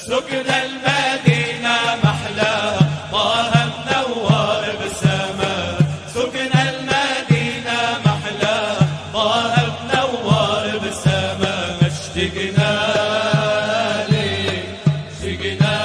سكن المدينة محلاها طه منور بسماها، سكن المدينة محلاها طه منور بسماها. اشتقنا لك اشتقنا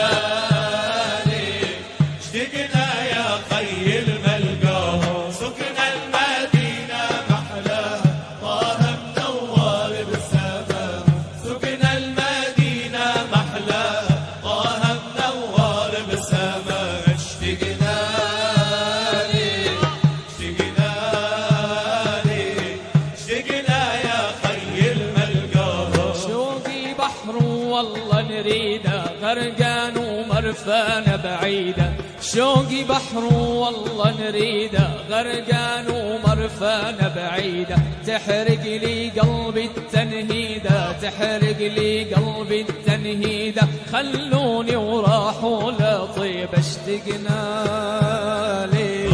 لك اشتقنا يا خي الملقاها، سكن المدينة محلاها طه منور بسماها، سكن المدينة محلاها طه منور بسماها. اشتقنا لك اشتقنا لك اشتقنا يا خي الملقاها. شوقي بحر والله نريده غرقان ومرفانه بعيده، شوقي بحر والله نريده غرقان ومرفانه بعيده. تحرق لي قلبي التنهيده، تحرق لي قلبي التنهيده. خلوني وراحوا لطيب اشتقنا لي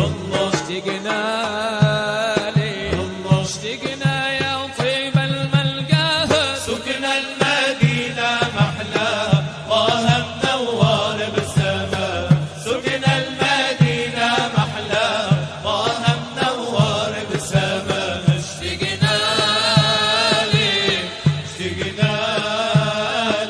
اشتقنا لي اشتقنا يا طيب الملقاها. سكن المدينة محلاها طه منور بسماها، سكن المدينة محلاها طه منور بسماها. اشتقنا لك اشتقنا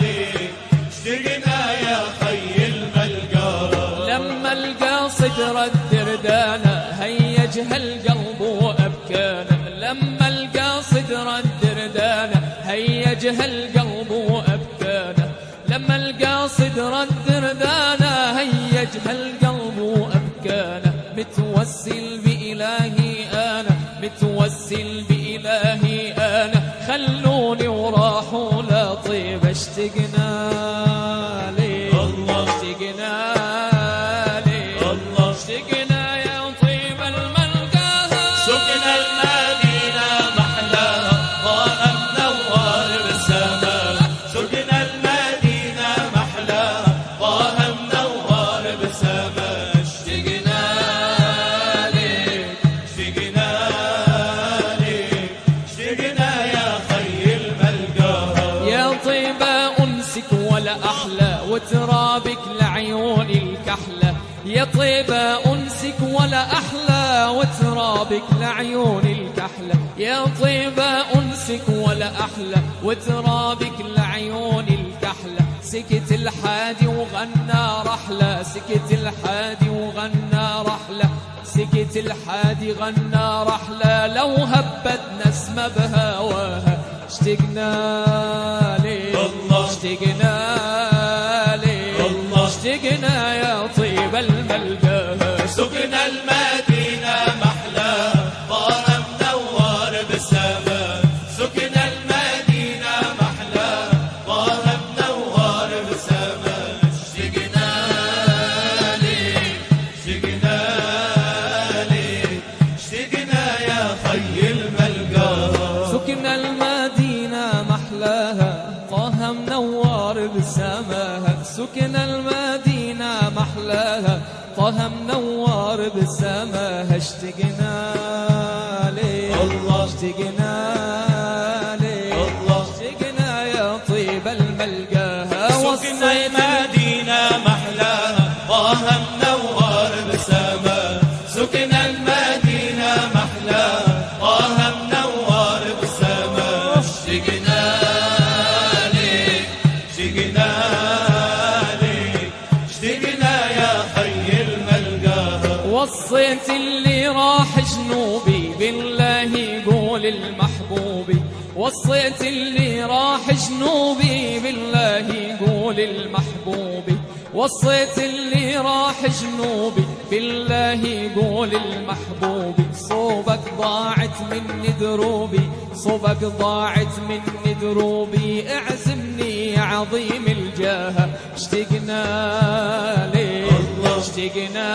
لك اشتقنا يا خي الملقاها. لما القاصد رد ردانه هيجها القلب وابكانه، لما القاصد رد ردانه هيجها القلب وابكانه، لما القاصد رد ردانه هيجها القلب وابكانه. متوسل بإلهي انا متوسل بإلهي انا. خلوني وراحوا لطيب اشتقنا لي اشتقنا لي اشتقنا يا طيب الملقاها. سكن المدينة محلاها طه منور بسماها، سكن المدينة محلاها طه منور بسماها. اشتقنا لك اشتقنا لك اشتقنا يا خي الملقاها. يا طيب أنسك ولا أحلى وترابك لعيوني الكحلة، يا طيب أنسك ولا أحلى وترابك لعيوني الكحلة، يا طيب أنسك ولا أحلى وترابك لعيوني الكحلة. سكت الحادي وغنى رحلة، سكت الحادي وغنى رحلة، سكت الحادي غنى رحلة. لو هبت نسمة بهواها اشتقنا لي اشتقنا لي اشتقنا يا طيب الملقاها. سكن المدينة محلاها طه منور بسماها، سكن المدينة محلاها طه منور بسماها. اشتقنا لك اشتقنا لك اشتقنا يا خي الملقاها. سكن المدينة محلاها طه منور بسماها، سكن المدينة محلاها طه منور بسماها. اشتقنا لي اشتقنا لي اشتقنا يا طيب الملقاها. سكن المدينة محلاها طه منور بسماها، سكن المدينة محلاها طه منور بسماها. اشتقنا لك اشتقنا لك اشتقنا يا خي الملقاها. وصيت اللي راح جنوبي بالله يقول المحبوبي، وصيت اللي راح جنوبي بالله يقول المحبوبي، وصيت اللي راح جنوبي بالله يقول المحبوبي. صوبك ضاعت مني دروبي، صوبك ضاعت مني دروبي. اعزمني يا عظيم الجاه اشتقنا لي اشتقنا